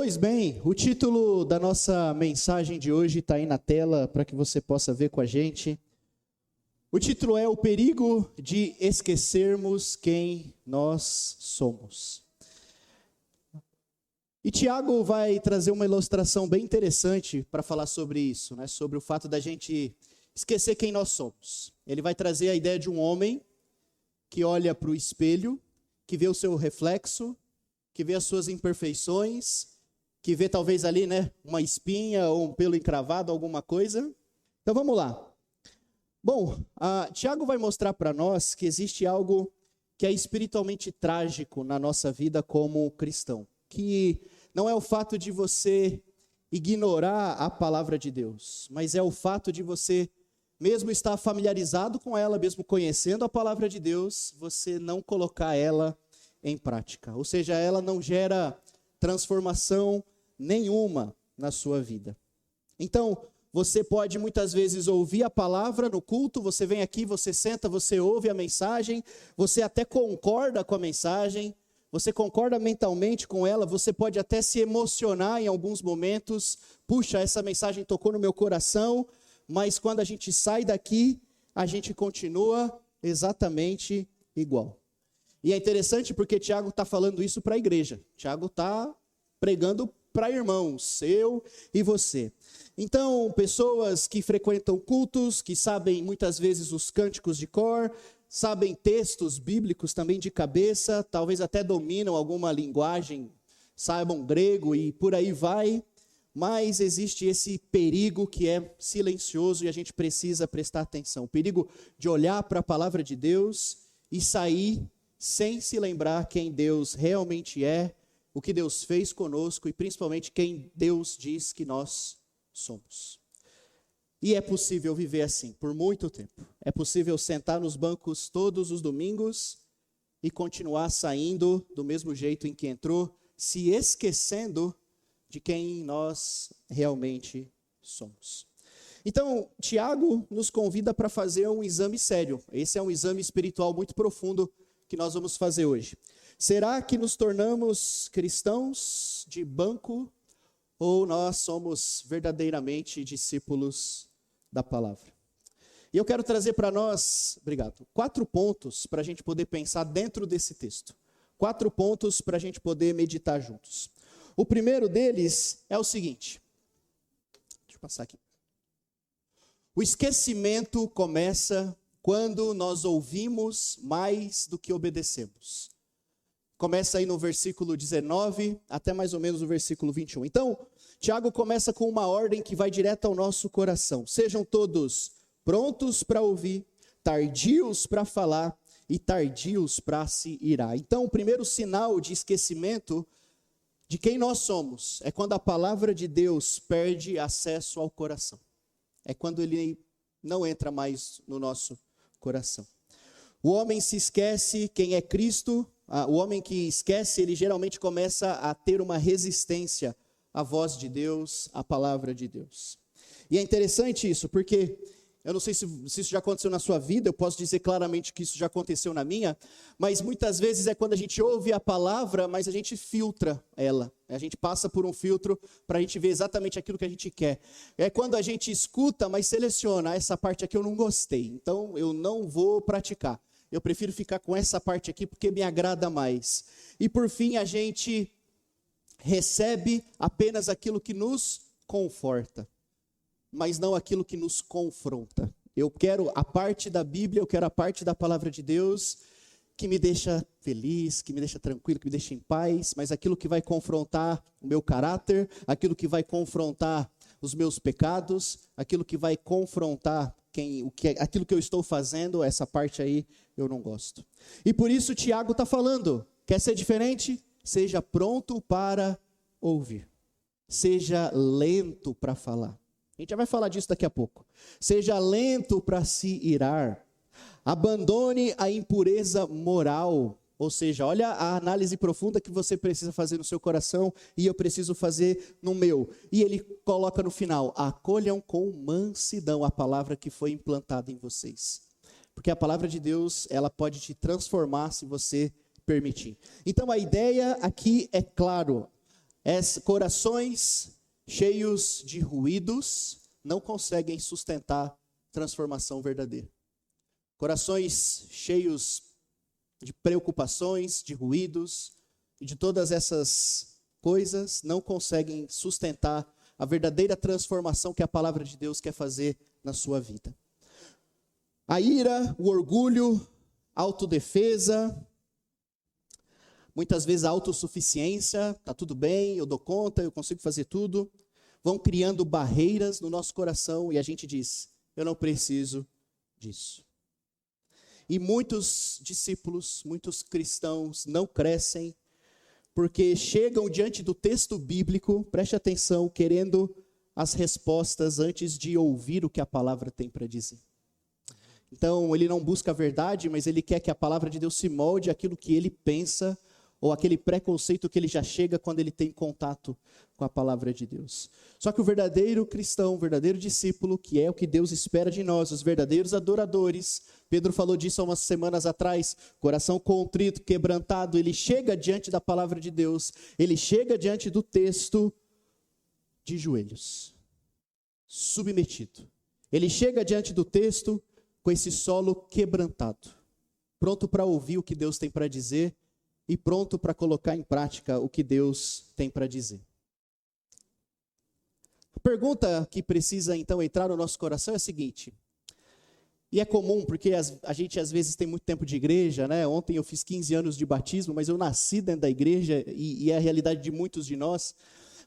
Pois bem, o título da nossa mensagem de hoje está aí na tela para que você possa ver com a gente. O título é O Perigo de Esquecermos Quem Nós Somos. E Tiago vai trazer uma ilustração bem interessante para falar sobre isso, né? Sobre o fato da gente esquecer quem nós somos. Ele vai trazer a ideia de um homem que olha para o espelho, que vê o seu reflexo, que vê as suas imperfeições, que vê talvez ali, né, uma espinha ou um pelo encravado, alguma coisa. Então vamos lá. Bom, Tiago vai mostrar para nós que existe algo que é espiritualmente trágico na nossa vida como cristão, que não é o fato de você ignorar a palavra de Deus, mas é o fato de você, mesmo estar familiarizado com ela, mesmo conhecendo a palavra de Deus, você não colocar ela em prática. Ou seja, ela não gera transformação nenhuma na sua vida. Então, você pode muitas vezes ouvir a palavra no culto, você vem aqui, você senta, você ouve a mensagem, você até concorda com a mensagem, você concorda mentalmente com ela, você pode até se emocionar em alguns momentos. Puxa, essa mensagem tocou no meu coração, mas quando a gente sai daqui, a gente continua exatamente igual. E é interessante porque Tiago está falando isso para a igreja. Tiago está pregando para irmãos, eu e você. Então, pessoas que frequentam cultos, que sabem muitas vezes os cânticos de cor, sabem textos bíblicos também de cabeça, talvez até dominam alguma linguagem, saibam grego e por aí vai, mas existe esse perigo que é silencioso e a gente precisa prestar atenção. O perigo de olhar para a palavra de Deus e sair sem se lembrar quem Deus realmente é, o que Deus fez conosco e principalmente quem Deus diz que nós somos. E é possível viver assim por muito tempo. É possível sentar nos bancos todos os domingos e continuar saindo do mesmo jeito em que entrou, se esquecendo de quem nós realmente somos. Então, Tiago nos convida para fazer um exame sério. Esse é um exame espiritual muito profundo que nós vamos fazer hoje. Será que nos tornamos cristãos de banco ou nós somos verdadeiramente discípulos da palavra? E eu quero trazer para nós, 4 pontos para a gente poder pensar dentro desse texto. 4 pontos para a gente poder meditar juntos. O primeiro deles é o seguinte. Deixa eu passar aqui. O esquecimento começa quando nós ouvimos mais do que obedecemos. Começa aí no versículo 19, até mais ou menos o versículo 21. Então, Tiago começa com uma ordem que vai direto ao nosso coração. Sejam todos prontos para ouvir, tardios para falar e tardios para se irar. Então, o primeiro sinal de esquecimento de quem nós somos é quando a palavra de Deus perde acesso ao coração. É quando ele não entra mais no nosso coração. O homem se esquece quem é Cristo. O homem que esquece, ele geralmente começa a ter uma resistência à voz de Deus, à palavra de Deus. E é interessante isso, porque eu não sei se isso já aconteceu na sua vida, eu posso dizer claramente que isso já aconteceu na minha, mas muitas vezes é quando a gente ouve a palavra, mas a gente filtra ela. A gente passa por um filtro para a gente ver exatamente aquilo que a gente quer. É quando a gente escuta, mas seleciona, essa parte aqui eu não gostei, então eu não vou praticar. Eu prefiro ficar com essa parte aqui porque me agrada mais. E por fim a gente recebe apenas aquilo que nos conforta, mas não aquilo que nos confronta. Eu quero a parte da Bíblia, eu quero a parte da palavra de Deus que me deixa feliz, que me deixa tranquilo, que me deixa em paz, mas aquilo que vai confrontar o meu caráter, aquilo que vai confrontar os meus pecados, aquilo que vai confrontar aquilo que eu estou fazendo, essa parte aí eu não gosto. E por isso Tiago está falando, quer ser diferente? Seja pronto para ouvir. Seja lento para falar. A gente já vai falar disso daqui a pouco. Seja lento para se irar. Abandone a impureza moral. Ou seja, olha a análise profunda que você precisa fazer no seu coração e eu preciso fazer no meu. E ele coloca no final, acolham com mansidão a palavra que foi implantada em vocês. Porque a palavra de Deus, ela pode te transformar se você permitir. Então a ideia aqui é claro, Corações cheios de ruídos não conseguem sustentar transformação verdadeira. Corações cheios de preocupações, de ruídos e de todas essas coisas não conseguem sustentar a verdadeira transformação que a palavra de Deus quer fazer na sua vida. A ira, o orgulho, a autodefesa, muitas vezes a autossuficiência, tá tudo bem, eu dou conta, eu consigo fazer tudo, vão criando barreiras no nosso coração e a gente diz, eu não preciso disso. E muitos discípulos, muitos cristãos não crescem porque chegam diante do texto bíblico, preste atenção, querendo as respostas antes de ouvir o que a palavra tem para dizer. Então, ele não busca a verdade, mas ele quer que a palavra de Deus se molde àquilo que ele pensa, ou aquele preconceito que ele já chega quando ele tem contato com a palavra de Deus. Só que o verdadeiro cristão, o verdadeiro discípulo, que é o que Deus espera de nós, os verdadeiros adoradores, Pedro falou disso há umas semanas atrás, coração contrito, quebrantado, ele chega diante da palavra de Deus, ele chega diante do texto de joelhos, submetido. Ele chega diante do texto com esse solo quebrantado, pronto para ouvir o que Deus tem para dizer e pronto para colocar em prática o que Deus tem para dizer. A pergunta que precisa então entrar no nosso coração é a seguinte, e é comum porque a gente às vezes tem muito tempo de igreja, né? Ontem eu fiz 15 anos de batismo, mas eu nasci dentro da igreja e é a realidade de muitos de nós.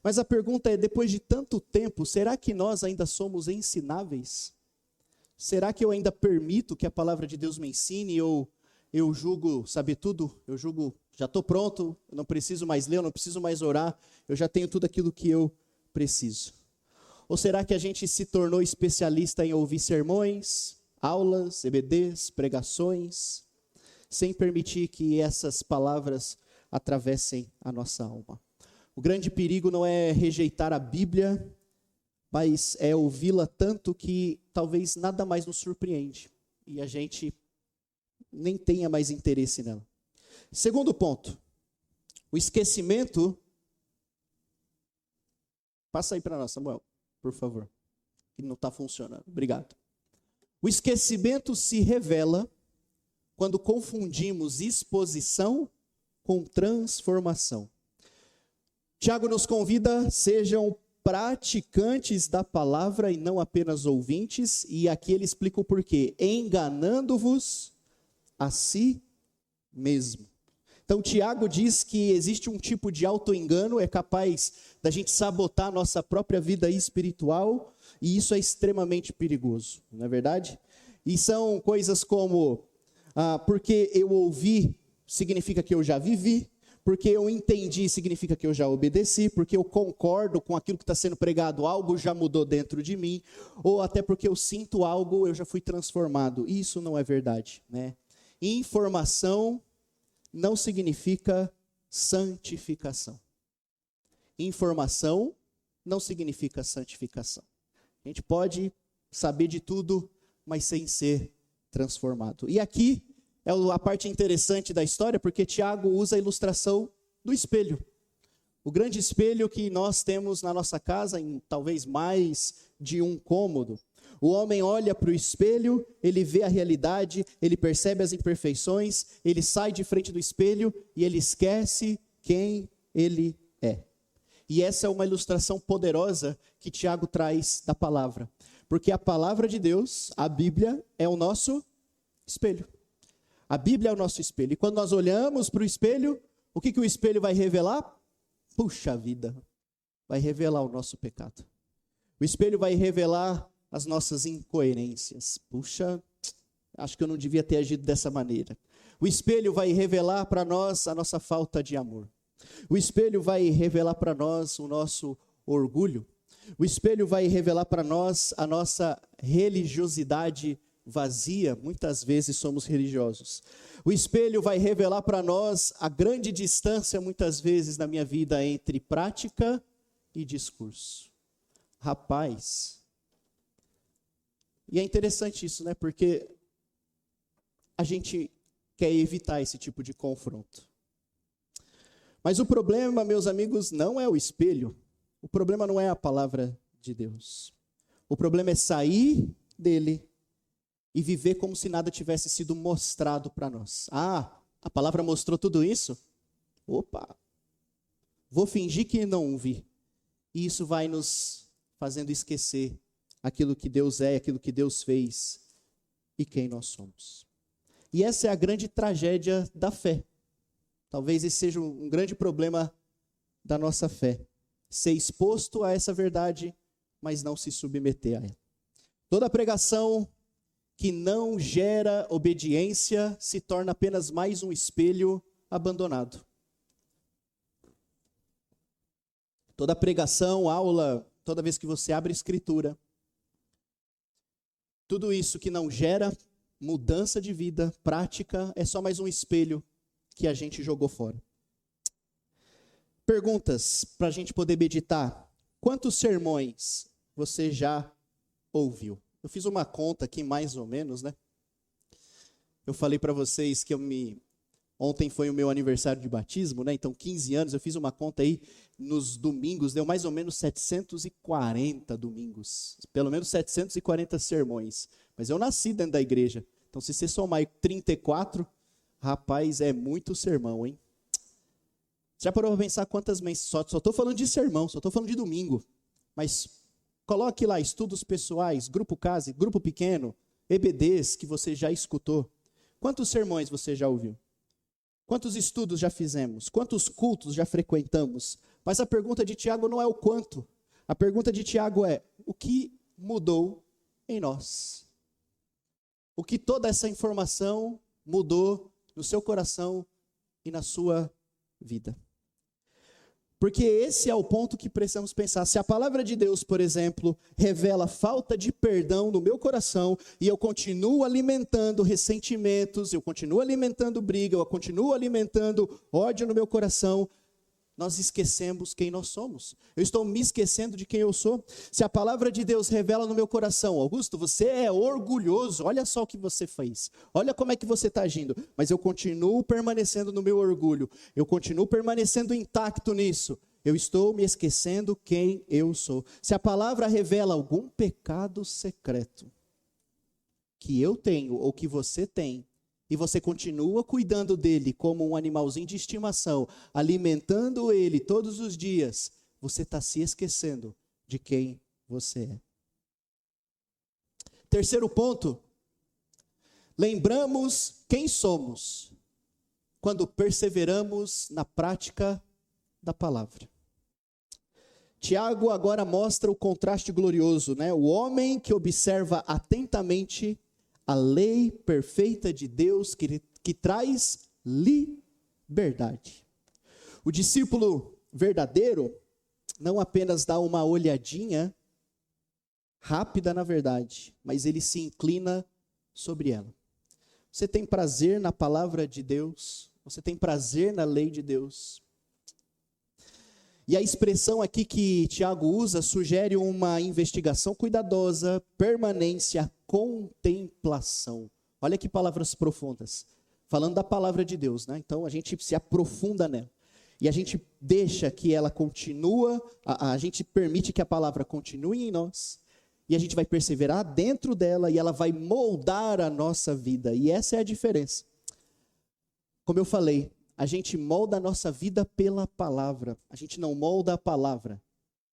Mas a pergunta é, depois de tanto tempo, será que nós ainda somos ensináveis? Será que eu ainda permito que a palavra de Deus me ensine ou eu julgo saber tudo? Eu julgo, já estou pronto, eu não preciso mais ler, eu não preciso mais orar, eu já tenho tudo aquilo que eu preciso. Ou será que a gente se tornou especialista em ouvir sermões, aulas, EBDs, pregações, sem permitir que essas palavras atravessem a nossa alma? O grande perigo não é rejeitar a Bíblia, mas é ouvi-la tanto que talvez nada mais nos surpreende e a gente nem tenha mais interesse nela. Segundo ponto, o esquecimento. Passa aí para nós, Samuel, por favor, que não está funcionando. Obrigado. O esquecimento se revela quando confundimos exposição com transformação. Tiago nos convida, sejam praticantes da palavra e não apenas ouvintes, e aqui ele explica o porquê, enganando-vos a si mesmo. Então Tiago diz que existe um tipo de auto-engano, é capaz da gente sabotar a nossa própria vida espiritual, e isso é extremamente perigoso, não é verdade? E são coisas como, porque eu ouvi, significa que eu já vivi, porque eu entendi, significa que eu já obedeci, porque eu concordo com aquilo que está sendo pregado, algo já mudou dentro de mim, ou até porque eu sinto algo, eu já fui transformado. Isso não é verdade, né? Informação não significa santificação. Informação não significa santificação. A gente pode saber de tudo, mas sem ser transformado. E aqui é a parte interessante da história, porque Tiago usa a ilustração do espelho. O grande espelho que nós temos na nossa casa, em talvez mais de um cômodo. O homem olha para o espelho, ele vê a realidade, ele percebe as imperfeições, ele sai de frente do espelho e ele esquece quem ele é. E essa é uma ilustração poderosa que Tiago traz da palavra. Porque a palavra de Deus, a Bíblia, é o nosso espelho. A Bíblia é o nosso espelho. E quando nós olhamos para o espelho, o que o espelho vai revelar? Puxa vida, vai revelar o nosso pecado. O espelho vai revelar as nossas incoerências. Puxa, acho que eu não devia ter agido dessa maneira. O espelho vai revelar para nós a nossa falta de amor. O espelho vai revelar para nós o nosso orgulho. O espelho vai revelar para nós a nossa religiosidade vazia. Muitas vezes somos religiosos. O espelho vai revelar para nós a grande distância, muitas vezes, na minha vida, entre prática e discurso. Rapaz, e é interessante isso, né? Porque a gente quer evitar esse tipo de confronto. Mas o problema, meus amigos, não é o espelho. O problema não é a palavra de Deus. O problema é sair dele e viver como se nada tivesse sido mostrado para nós. Ah, a palavra mostrou tudo isso? Opa, vou fingir que não vi. E isso vai nos fazendo esquecer aquilo que Deus é, aquilo que Deus fez e quem nós somos. E essa é a grande tragédia da fé. Talvez esse seja um grande problema da nossa fé. Ser exposto a essa verdade, mas não se submeter a ela. Toda pregação que não gera obediência se torna apenas mais um espelho abandonado. Toda pregação, aula, toda vez que você abre a Escritura, tudo isso que não gera mudança de vida, prática, é só mais um espelho que a gente jogou fora. Perguntas para a gente poder meditar. Quantos sermões você já ouviu? Eu fiz uma conta aqui mais ou menos, né? Eu falei para vocês que ontem foi o meu aniversário de batismo, né? Então 15 anos, eu fiz uma conta aí nos domingos, deu mais ou menos 740 domingos. Pelo menos 740 sermões. Mas eu nasci dentro da igreja. Então se você somar aí 34, rapaz, é muito sermão, hein? Já parou para pensar quantas mensagens? Só estou falando de sermão, só estou falando de domingo. Mas coloque lá estudos pessoais, grupo casa, grupo pequeno, EBDs que você já escutou. Quantos sermões você já ouviu? Quantos estudos já fizemos? Quantos cultos já frequentamos? Mas a pergunta de Tiago não é o quanto. A pergunta de Tiago é: o que mudou em nós? O que toda essa informação mudou no seu coração e na sua vida? Porque esse é o ponto que precisamos pensar. Se a palavra de Deus, por exemplo, revela falta de perdão no meu coração e eu continuo alimentando ressentimentos, eu continuo alimentando briga, eu continuo alimentando ódio no meu coração, nós esquecemos quem nós somos. Eu estou me esquecendo de quem eu sou. Se a palavra de Deus revela no meu coração: Augusto, você é orgulhoso, olha só o que você fez, olha como é que você está agindo, mas eu continuo permanecendo no meu orgulho, eu continuo permanecendo intacto nisso, eu estou me esquecendo quem eu sou. Se a palavra revela algum pecado secreto que eu tenho ou que você tem, e você continua cuidando dele como um animalzinho de estimação, alimentando ele todos os dias, você está se esquecendo de quem você é. Terceiro ponto, lembramos quem somos quando perseveramos na prática da palavra. Tiago agora mostra o contraste glorioso, né? O homem que observa atentamente a lei perfeita de Deus que traz liberdade. O discípulo verdadeiro não apenas dá uma olhadinha rápida na verdade, mas ele se inclina sobre ela. Você tem prazer na palavra de Deus? Você tem prazer na lei de Deus? E a expressão aqui que Tiago usa sugere uma investigação cuidadosa, permanência, contemplação. Olha que palavras profundas. Falando da palavra de Deus, né? Então a gente se aprofunda nela. E a gente deixa que ela continua, a gente permite que a palavra continue em nós. E a gente vai perseverar dentro dela e ela vai moldar a nossa vida. E essa é a diferença. Como eu falei, a gente molda a nossa vida pela palavra. A gente não molda a palavra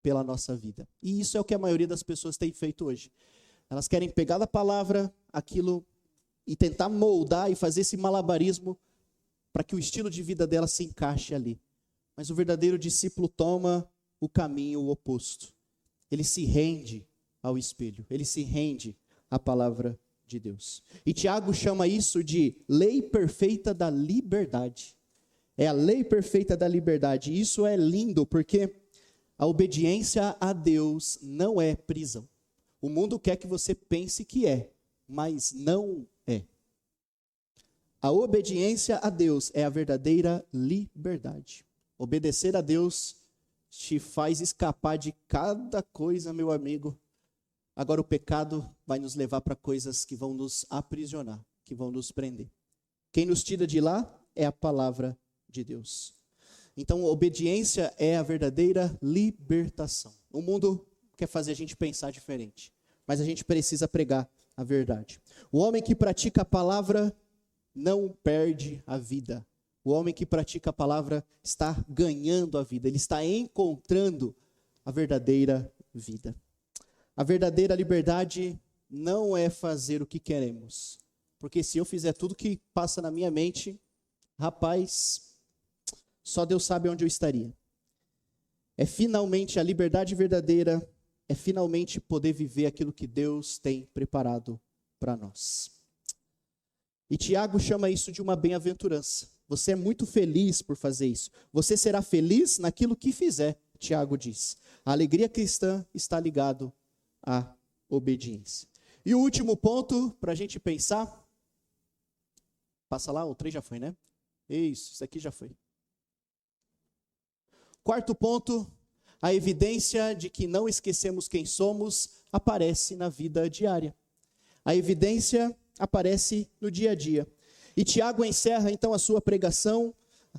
pela nossa vida. E isso é o que a maioria das pessoas tem feito hoje. Elas querem pegar da palavra aquilo e tentar moldar e fazer esse malabarismo para que o estilo de vida dela se encaixe ali. Mas o verdadeiro discípulo toma o caminho oposto. Ele se rende ao espelho. Ele se rende à palavra de Deus. E Tiago chama isso de lei perfeita da liberdade. É a lei perfeita da liberdade. E isso é lindo porque a obediência a Deus não é prisão. O mundo quer que você pense que é, mas não é. A obediência a Deus é a verdadeira liberdade. Obedecer a Deus te faz escapar de cada coisa, meu amigo. Agora o pecado vai nos levar para coisas que vão nos aprisionar, que vão nos prender. Quem nos tira de lá é a palavra de Deus. Então, obediência é a verdadeira libertação. O mundo quer fazer a gente pensar diferente, mas a gente precisa pregar a verdade. O homem que pratica a palavra não perde a vida. O homem que pratica a palavra está ganhando a vida, ele está encontrando a verdadeira vida. A verdadeira liberdade não é fazer o que queremos, porque se eu fizer tudo que passa na minha mente, rapaz, só Deus sabe onde eu estaria. É finalmente a liberdade verdadeira, é finalmente poder viver aquilo que Deus tem preparado para nós. E Tiago chama isso de uma bem-aventurança. Você é muito feliz por fazer isso. Você será feliz naquilo que fizer, Tiago diz. A alegria cristã está ligado à obediência. E o último ponto para a gente pensar. Passa lá, o 3 já foi, né? Isso aqui já foi. Quarto ponto, a evidência de que não esquecemos quem somos aparece na vida diária. A evidência aparece no dia a dia. E Tiago encerra então a sua pregação,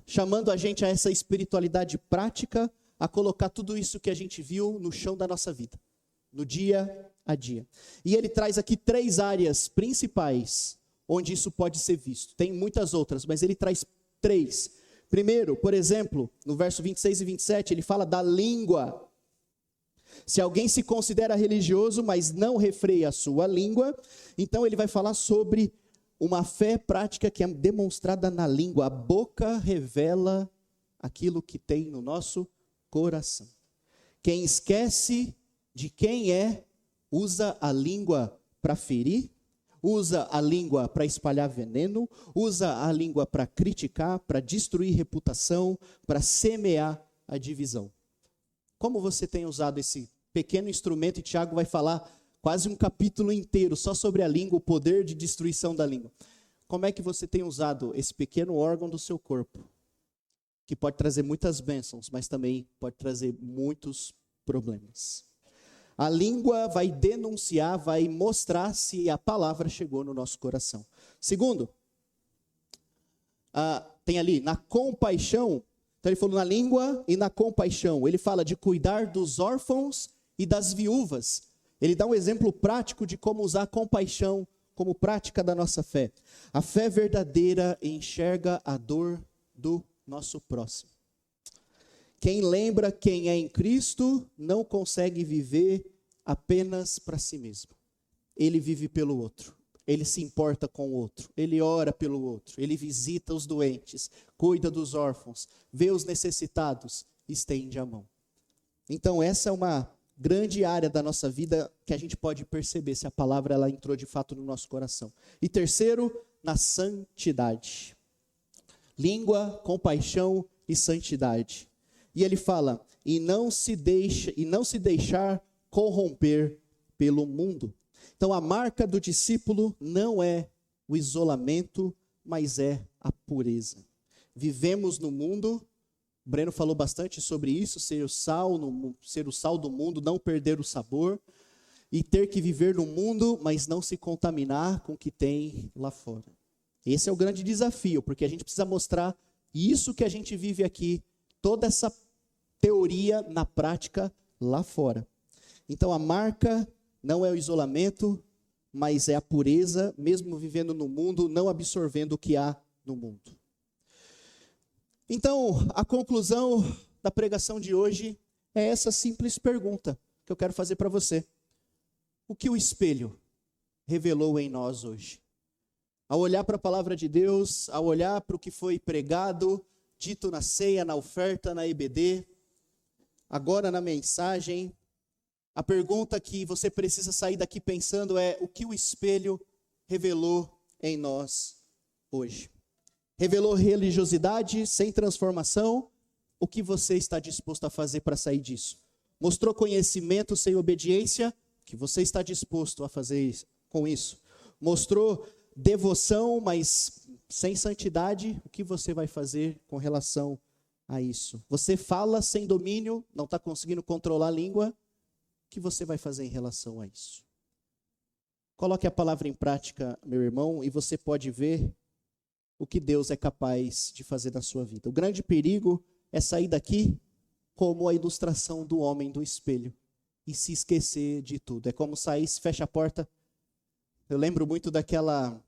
chamando a gente a essa espiritualidade prática, a colocar tudo isso que a gente viu no chão da nossa vida, no dia a dia. E ele traz aqui 3 áreas principais onde isso pode ser visto. Tem muitas outras, mas ele traz 3. Primeiro, por exemplo, no verso 26 e 27, ele fala da língua. Se alguém se considera religioso, mas não refreia a sua língua, então ele vai falar sobre uma fé prática que é demonstrada na língua. A boca revela aquilo que tem no nosso coração. Quem esquece de quem é, usa a língua para ferir, usa a língua para espalhar veneno, usa a língua para criticar, para destruir reputação, para semear a divisão. Como você tem usado esse pequeno instrumento, e Tiago vai falar quase um capítulo inteiro só sobre a língua, o poder de destruição da língua. Como é que você tem usado esse pequeno órgão do seu corpo, que pode trazer muitas bênçãos, mas também pode trazer muitos problemas? A língua vai denunciar, vai mostrar se a palavra chegou no nosso coração. Segundo, tem ali, na compaixão. Então ele falou na língua e na compaixão. Ele fala de cuidar dos órfãos e das viúvas. Ele dá um exemplo prático de como usar a compaixão como prática da nossa fé. A fé verdadeira enxerga a dor do nosso próximo. Quem lembra quem é em Cristo não consegue viver apenas para si mesmo. Ele vive pelo outro. Ele se importa com o outro. Ele ora pelo outro. Ele visita os doentes, cuida dos órfãos, vê os necessitados, estende a mão. Então essa é uma grande área da nossa vida que a gente pode perceber se a palavra ela entrou de fato no nosso coração. E terceiro, na santidade. Língua, compaixão e santidade. E ele fala, e não se deixar corromper pelo mundo. Então a marca do discípulo não é o isolamento, mas é a pureza. Vivemos no mundo, o Breno falou bastante sobre isso, ser o sal do mundo, não perder o sabor, e ter que viver no mundo, mas não se contaminar com o que tem lá fora. Esse é o grande desafio, porque a gente precisa mostrar isso que a gente vive aqui, toda essa teoria na prática lá fora. Então a marca não é o isolamento, mas é a pureza, mesmo vivendo no mundo, não absorvendo o que há no mundo. Então, a conclusão da pregação de hoje é essa simples pergunta que eu quero fazer para você. O que o espelho revelou em nós hoje? Ao olhar para a palavra de Deus, ao olhar para o que foi pregado, dito na ceia, na oferta, na EBD, agora na mensagem, a pergunta que você precisa sair daqui pensando é: o que o espelho revelou em nós hoje? Revelou religiosidade sem transformação? O que você está disposto a fazer para sair disso? Mostrou conhecimento sem obediência? O que você está disposto a fazer com isso? Mostrou devoção, mas sem santidade? O que você vai fazer com relação a isso? Você fala sem domínio, não está conseguindo controlar a língua? O que você vai fazer em relação a isso? Coloque a palavra em prática, meu irmão, e você pode ver o que Deus é capaz de fazer na sua vida. O grande perigo é sair daqui como a ilustração do homem do espelho e se esquecer de tudo. É como sair, se fecha a porta. Eu lembro muito daquele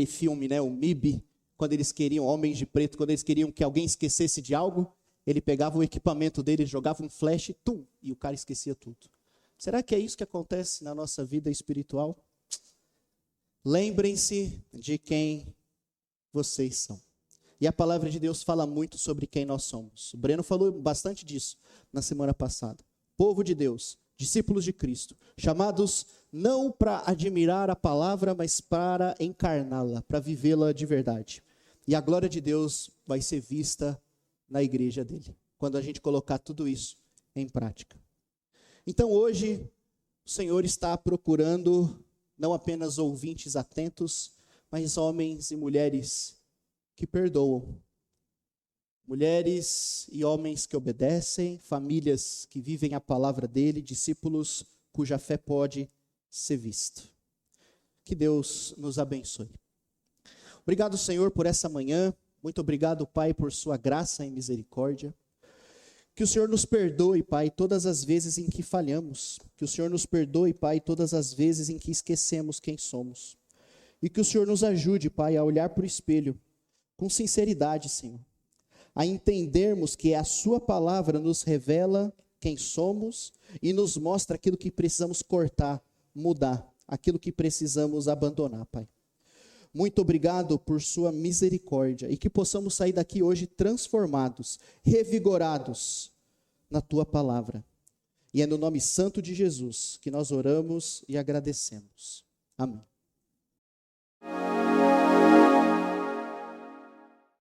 filme, né, o MIB, quando eles queriam, Homens de Preto, quando eles queriam que alguém esquecesse de algo, ele pegava o equipamento dele, jogava um flash, tum, e o cara esquecia tudo. Será que é isso que acontece na nossa vida espiritual? Lembrem-se de quem vocês são. E a palavra de Deus fala muito sobre quem nós somos. O Breno falou bastante disso na semana passada. Povo de Deus, discípulos de Cristo, chamados não para admirar a palavra, mas para encarná-la, para vivê-la de verdade. E a glória de Deus vai ser vista na igreja dele, quando a gente colocar tudo isso em prática. Então hoje, o Senhor está procurando não apenas ouvintes atentos, mas homens e mulheres que perdoam. Mulheres e homens que obedecem, famílias que vivem a palavra dele, discípulos cuja fé pode ser vista. Que Deus nos abençoe. Obrigado, Senhor, por essa manhã. Muito obrigado, Pai, por sua graça e misericórdia. Que o Senhor nos perdoe, Pai, todas as vezes em que falhamos. Que o Senhor nos perdoe, Pai, todas as vezes em que esquecemos quem somos. E que o Senhor nos ajude, Pai, a olhar para o espelho com sinceridade, Senhor. A entendermos que a sua palavra nos revela quem somos e nos mostra aquilo que precisamos cortar, mudar, aquilo que precisamos abandonar, Pai. Muito obrigado por sua misericórdia e que possamos sair daqui hoje transformados, revigorados na tua palavra. E é no nome santo de Jesus que nós oramos e agradecemos. Amém.